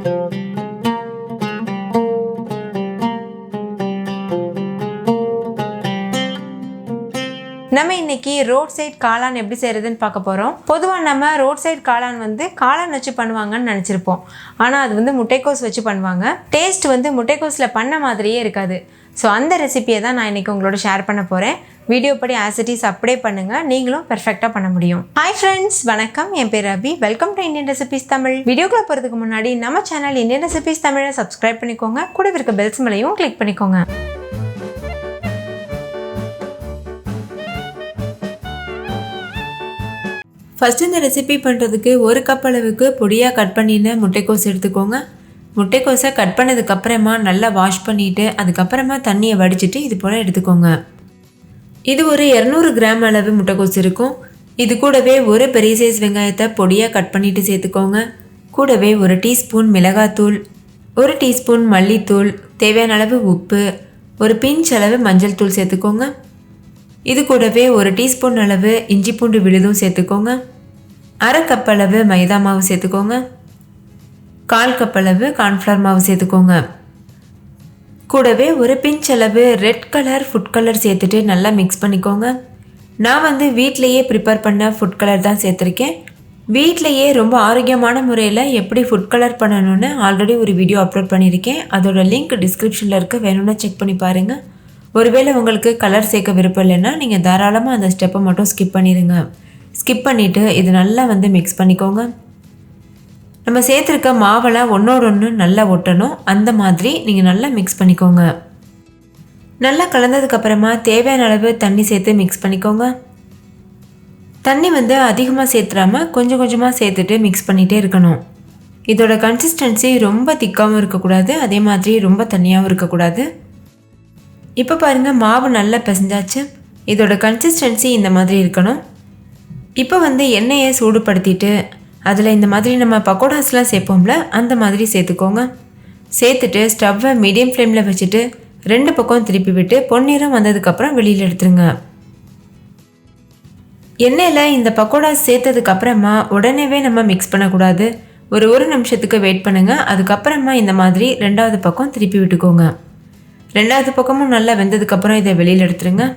நம்ம இன்னைக்கு road side காளான் எப்படி செய்யறதுன்னு பார்க்க போகிறோம். பொதுவாக நம்ம ரோட் சைட் காளான் காளான் வச்சு பண்ணுவாங்கன்னு நினச்சிருப்போம். ஆனால் அது முட்டைக்கோஸ் வச்சு பண்ணுவாங்க. டேஸ்ட் முட்டைக்கோஸில் பண்ண மாதிரியே இருக்காது. ஸோ அந்த ரெசிபியை தான் நான் இன்றைக்கி உங்களோட ஷேர் பண்ண போகிறேன். வீடியோ படி ஆஸ் இட் இஸ் அப்படியே பண்ணுங்கள், நீங்களும் பெர்ஃபெக்டாக பண்ண முடியும். ஹாய் ஃப்ரெண்ட்ஸ், வணக்கம். என் பேர் Abhi. Welcome to Indian recipes Tamil. வீடியோக்குள்ள போகிறதுக்கு முன்னாடி நம்ம சேனல் இந்தியன் ரெசிபிஸ் தமிழை சப்ஸ்கிரைப் பண்ணிக்கோங்க. கூட இருக்க பெல் சிம்பலையும் கிளிக் பண்ணிக்கோங்க. ஃபஸ்ட்டு இந்த ரெசிபி பண்ணுறதுக்கு 1 கப் அளவுக்கு பொடியாக கட் பண்ணின முட்டைக்கோஸ் எடுத்துக்கோங்க. முட்டைக்கோஸை கட் பண்ணதுக்கப்புறமா நல்லா வாஷ் பண்ணிவிட்டு அதுக்கப்புறமா தண்ணியை வடிச்சிட்டு இது போல் எடுத்துக்கோங்க. இது ஒரு 200 கிராம் அளவு முட்டைக்கோஸ் இருக்கும். இது கூடவே ஒரு பெரிய சைஸ் வெங்காயத்தை பொடியாக கட் பண்ணிவிட்டு சேர்த்துக்கோங்க. கூடவே 1 டீஸ்பூன் மிளகாத்தூள், 1 டீஸ்பூன் மல்லித்தூள், தேவையான அளவு உப்பு, ஒரு பிஞ்ச் அளவு மஞ்சள் தூள் சேர்த்துக்கோங்க. இது கூடவே 1 டீஸ்பூன் அளவு இஞ்சி பூண்டு விழுதும் சேர்த்துக்கோங்க. 1/2 கப் அளவு மைதா மாவு சேர்த்துக்கோங்க. 1/4 கப் அளவு கார்ன்ஃப்ளவர் மாவு சேர்த்துக்கோங்க. கூடவே ஒரு பிஞ்ச் அளவு ரெட் கலர் ஃபுட் கலர் சேர்த்துட்டு நல்லா மிக்ஸ் பண்ணிக்கோங்க. நான் வீட்டிலையே ப்ரிப்பேர் பண்ண ஃபுட் கலர் தான் சேர்த்துருக்கேன். வீட்டிலையே ரொம்ப ஆரோக்கியமான முறையில் எப்படி ஃபுட் கலர் பண்ணணும்னு ஆல்ரெடி ஒரு வீடியோ அப்லோட் பண்ணியிருக்கேன். அதோட லிங்க் டிஸ்கிரிப்ஷனில் இருக்க, வேணும்னா செக் பண்ணி பாருங்கள். ஒருவேளை உங்களுக்கு கலர் சேர்க்க விருப்பம் இல்லைன்னா நீங்கள் தாராளமாக அந்த ஸ்டெப்பை மட்டும் ஸ்கிப் பண்ணிடுங்க. ஸ்கிப் பண்ணிவிட்டு இது நல்லா மிக்ஸ் பண்ணிக்கோங்க. நம்ம சேர்த்துருக்க மாவெல்லாம் ஒன்றோடு ஒன்று நல்லா ஒட்டணும். அந்த மாதிரி நீங்கள் நல்லா மிக்ஸ் பண்ணிக்கோங்க. நல்லா கலந்ததுக்கப்புறமா தேவையான அளவு தண்ணி சேர்த்து மிக்ஸ் பண்ணிக்கோங்க. தண்ணி அதிகமாக சேர்த்துடாமல் கொஞ்சம் கொஞ்சமாக சேர்த்துட்டு மிக்ஸ் பண்ணிகிட்டே இருக்கணும். இதோட கன்சிஸ்டன்சி ரொம்ப திக்காகவும் இருக்கக்கூடாது, அதே மாதிரி ரொம்ப தண்ணியாகவும் இருக்கக்கூடாது. இப்போ பாருங்கள், மாவு நல்லா பிசைஞ்சாச்சு. இதோட கன்சிஸ்டன்சி இந்த மாதிரி இருக்கணும். இப்போ எண்ணெயை சூடுபடுத்திட்டு அதில் இந்த மாதிரி நம்ம பக்கோடாஸ்லாம் சேர்ப்போம்ல, அந்த மாதிரி சேர்த்துக்கோங்க. சேர்த்துட்டு ஸ்டவ்வை மீடியம் ஃப்ளேமில் வச்சுட்டு 2 பக்கம் திருப்பி விட்டு பொன்னிறம் வந்ததுக்கப்புறம் வெளியில் எடுத்துருங்க. எண்ணெயில் இந்த பக்கோடாஸ் சேர்த்ததுக்கப்புறமா உடனேவே நம்ம மிக்ஸ் பண்ணக்கூடாது. ஒரு நிமிஷத்துக்கு வெயிட் பண்ணுங்கள். அதுக்கப்புறமா இந்த மாதிரி 2வது பக்கம் திருப்பி விட்டுக்கோங்க. 2வது பக்கமும் நல்லா வெந்ததுக்கப்புறம் இதை வெளியில் எடுத்துருங்க.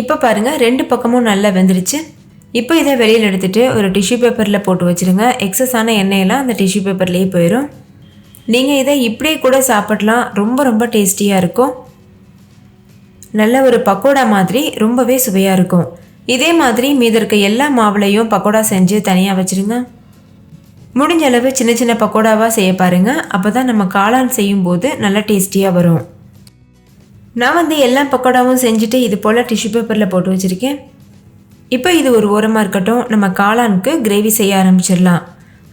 இப்போ பாருங்கள், 2 பக்கமும் நல்லா வெந்துருச்சு. இப்போ இதை வெளியில் எடுத்துகிட்டு ஒரு டிஷ்யூ பேப்பரில் போட்டு வச்சுருங்க. எக்ஸஸான எண்ணெயெல்லாம் அந்த டிஷ்யூ பேப்பர்லேயே போயிடும். நீங்கள் இதை இப்படியே கூட சாப்பிடலாம். ரொம்ப டேஸ்டியாக இருக்கும். நல்ல ஒரு பக்கோடா மாதிரி ரொம்பவே சுவையாக இருக்கும். இதே மாதிரி மீதி இருக்க எல்லா மாவுலையும் பக்கோடா செஞ்சு தனியாக வச்சுருங்க. முடிஞ்ச அளவு சின்ன சின்ன பக்கோடாவாக செய்ய பாருங்கள். அப்போ தான் நம்ம காளான் செய்யும்போது நல்லா டேஸ்டியாக வரும். நான் எல்லா பக்கோடாவும் செஞ்சுட்டு இது போல் டிஷ்யூ பேப்பரில் போட்டு வச்சுருக்கேன். இப்போ இது ஒரு ஓரமாக இருக்கட்டும். நம்ம காளானுக்கு கிரேவி செய்ய ஆரம்பிச்சிடலாம்.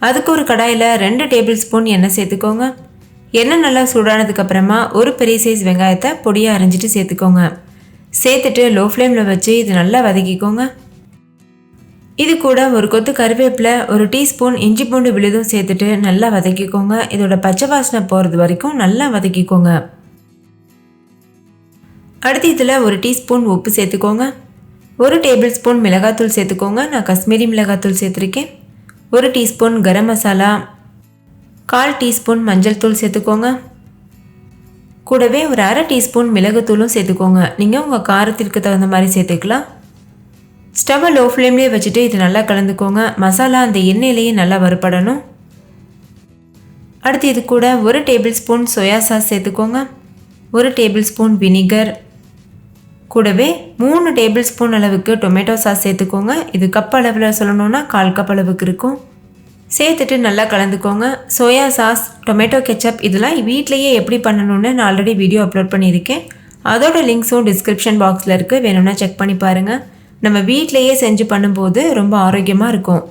அதுக்கு ஒரு கடாயில் 2 டேபிள் ஸ்பூன் எண்ணெய் சேர்த்துக்கோங்க. எண்ணெய் நல்லா சூடானதுக்கப்புறமா ஒரு பெரிய சைஸ் வெங்காயத்தை பொடியாக அரைஞ்சிட்டு சேர்த்துக்கோங்க. சேர்த்துட்டு லோ ஃப்ளேமில் வச்சு இது நல்லா வதக்கிக்கோங்க. இது கூட ஒரு கொத்து கருவேப்பிலை, 1 டீஸ்பூன் இஞ்சி பூண்டு விழுதும் சேர்த்துட்டு நல்லா வதக்கிக்கோங்க. இதோட பச்சை வாசனை போகிறது வரைக்கும் நல்லா வதக்கிக்கோங்க. அடுத்து இதில் 1 டீஸ்பூன் உப்பு சேர்த்துக்கோங்க. 1 டேபிள் ஸ்பூன் மிளகாத்தூள் சேர்த்துக்கோங்க. நான் காஷ்மீரி மிளகாத்தூள் சேர்த்துருக்கேன். 1 டீஸ்பூன் கரம் மசாலா, 1/4 டீஸ்பூன் மஞ்சள் தூள் சேர்த்துக்கோங்க. கூடவே ஒரு 1/2 டீஸ்பூன் மிளகுத்தூளும் சேர்த்துக்கோங்க. நீங்கள் உங்கள் காரத்திற்கு தகுந்த மாதிரி சேர்த்துக்கலாம். ஸ்டவ்வை லோ ஃப்ளேம்லேயே வச்சுட்டு இது நல்லா கலந்துக்கோங்க. மசாலா அந்த எண்ணெயிலேயே நல்லா வறுபடணும். அடுத்து இது கூட 1 டேபிள் ஸ்பூன் சோயா சாஸ் சேர்த்துக்கோங்க. 1 டேபிள் ஸ்பூன் வினிகர், கூடவே 3 டேபிள் ஸ்பூன் அளவுக்கு டொமேட்டோ சாஸ் சேர்த்துக்கோங்க. இது கப் அளவில் சொல்லணுன்னா 1/4 கப் அளவுக்கு இருக்கும். சேர்த்துட்டு நல்லா கலந்துக்கோங்க. சோயா சாஸ், டொமேட்டோ கெச்சப் இதெல்லாம் வீட்லேயே எப்படி பண்ணணும்னு நான் ஆல்ரெடி வீடியோ அப்லோட் பண்ணியிருக்கேன். அதோட லிங்க்ஸும் டிஸ்கிரிப்ஷன் பாக்ஸில் இருக்குது, வேணும்னா செக் பண்ணி பாருங்கள். நம்ம வீட்டிலையே செஞ்சு பண்ணும்போது ரொம்ப ஆரோக்கியமாக இருக்கும்.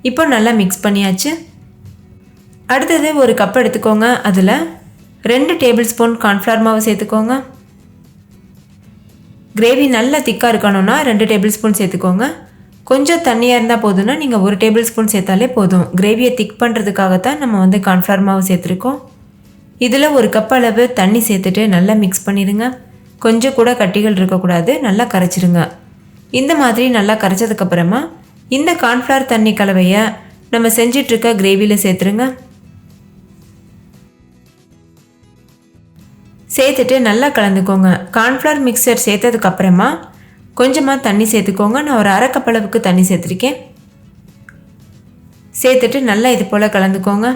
இப்போ நல்லா மிக்ஸ் பண்ணியாச்சு. அடுத்தது ஒரு கப் எடுத்துக்கோங்க. அதில் 2 டேபிள் ஸ்பூன் கார்ன்ஃப்ளவர் மாவு சேர்த்துக்கோங்க. கிரேவி நல்லா திக்காக இருக்கணும்னா 2 டேபிள் ஸ்பூன் சேர்த்துக்கோங்க. கொஞ்சம் தண்ணியாக இருந்தால் போதும்னா நீங்கள் 1 டேபிள் ஸ்பூன் சேர்த்தாலே போதும். கிரேவியை திக் பண்ணுறதுக்காகத்தான் நம்ம கார்ன்ஃப்ளவர் மாவு சேர்த்துருக்கோம். இதில் 1 கப் அளவு தண்ணி சேர்த்துட்டு நல்லா மிக்ஸ் பண்ணிடுங்க. கொஞ்சம் கூட கட்டிகள் இருக்கக்கூடாது, நல்லா கரைச்சிருங்க. இந்த மாதிரி நல்லா கரைச்சதுக்கப்புறமா இந்த கார்ன்ஃப்ளவர் தண்ணி கலவையை நம்ம செஞ்சிட்ருக்க கிரேவியில் சேர்த்துருங்க. சேர்த்துட்டு நல்லா கலந்துக்கோங்க. கார்ன்ஃப்ளவர் மிக்சர் சேர்த்ததுக்கப்புறமா கொஞ்சமாக தண்ணி சேர்த்துக்கோங்க. நான் ஒரு அரை கப் அளவுக்கு தண்ணி சேர்த்துருக்கேன். சேர்த்துட்டு நல்லா இது போல் கலந்துக்கோங்க.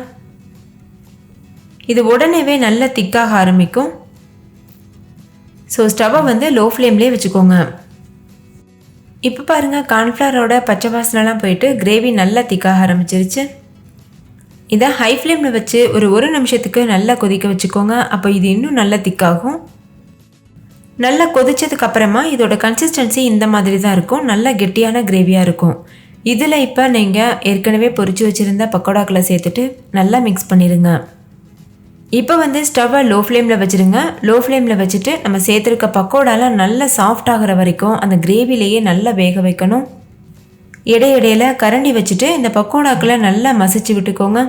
இது உடனேவே நல்லா திக்காக ஆரம்பிக்கும். ஸோ ஸ்டவ்வை லோ ஃப்ளேம்லேயே வச்சுக்கோங்க. இப்போ பாருங்கள், கார்ன்ஃப்ளவரோட பச்சை வாசனைலாம் போயிட்டு கிரேவி நல்லா திக்காக ஆரம்பிச்சிருச்சு. இதை ஹை ஃப்ளேமில் வச்சு ஒரு நிமிஷத்துக்கு நல்லா கொதிக்க வச்சுக்கோங்க. அப்போ இது இன்னும் நல்லா திக்காகும். நல்லா கொதிச்சதுக்கப்புறமா இதோட கன்சிஸ்டன்சி இந்த மாதிரி தான் இருக்கும். நல்லா கெட்டியான கிரேவியாக இருக்கும். இதில் இப்போ நீங்கள் ஏற்கனவே பொரிச்சு வச்சுருந்த பக்கோடாக்களை சேர்த்துட்டு நல்லா மிக்ஸ் பண்ணிடுங்க. இப்போ ஸ்டவ்வை லோ ஃப்ளேமில் வச்சுருங்க. லோ ஃப்ளேமில் வச்சுட்டு நம்ம சேர்த்துருக்க பக்கோடாலாம் நல்லா சாஃப்ட் ஆகிற வரைக்கும் அந்த கிரேவிலேயே நல்லா வேக வைக்கணும். இடையிடையில் கரண்டி வச்சுட்டு இந்த பக்கோடாக்களை நல்லா மசிச்சு விட்டுக்கோங்க.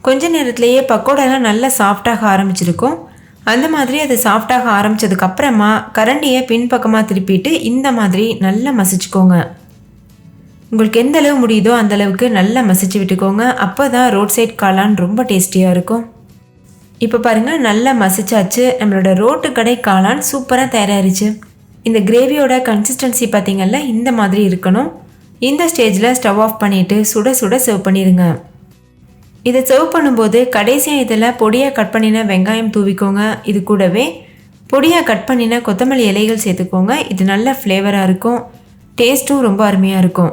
கொஞ்ச நேரத்துலேயே பக்கோடாலாம் நல்லா சாஃப்டாக ஆரம்பிச்சிருக்கும். அந்த மாதிரி அது சாஃப்டாக ஆரம்பித்ததுக்கப்புறமா கரண்டியை பின்பக்கமாக திருப்பிட்டு இந்த மாதிரி நல்லா மசிச்சுக்கோங்க. உங்களுக்கு எந்த அளவு முடியுதோ அந்தளவுக்கு நல்லா மசிச்சு விட்டுக்கோங்க. அப்போ தான் ரோட் சைட் காளான் ரொம்ப டேஸ்டியாக இருக்கும். இப்போ பாருங்கள், நல்லா மசிச்சாச்சு. நம்மளோட ரோட்டு கடை காளான் சூப்பராக தயாராகிருச்சு. இந்த கிரேவியோட கன்சிஸ்டன்சி பார்த்திங்கல்ல, இந்த மாதிரி இருக்கணும். இந்த ஸ்டேஜில் ஸ்டவ் ஆஃப் பண்ணிவிட்டு சுட சுட சர்வ் பண்ணிடுங்க. இதை சர்வ் பண்ணும்போது கடைசியாக இதில் பொடியாக கட் பண்ணின வெங்காயம் தூவிக்கோங்க. இது கூடவே பொடியாக கட் பண்ணின கொத்தமல்லி இலைகள் சேர்த்துக்கோங்க. இது நல்ல ஃப்ளேவராக இருக்கும். டேஸ்ட்டும் ரொம்ப அருமையாக இருக்கும்.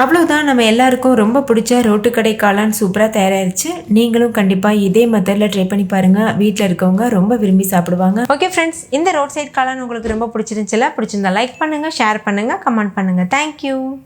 அவ்வளோதான், நம்ம எல்லாருக்கும் ரொம்ப பிடிச்ச ரோட்டு கடை காளான் சூப்பராக தயாராகிடுச்சு. நீங்களும் கண்டிப்பாக இதே மெத்தடில் ட்ரை பண்ணி பாருங்கள். வீட்டில் இருக்கவங்க ரொம்ப விரும்பி சாப்பிடுவாங்க. ஓகே ஃப்ரெண்ட்ஸ், இந்த ரோட் சைட் காளான் உங்களுக்கு ரொம்ப பிடிச்சிருந்துச்சுல? பிடிச்சிருந்தா லைக் பண்ணுங்கள், ஷேர் பண்ணுங்கள், கமெண்ட் பண்ணுங்கள். தேங்க்யூ.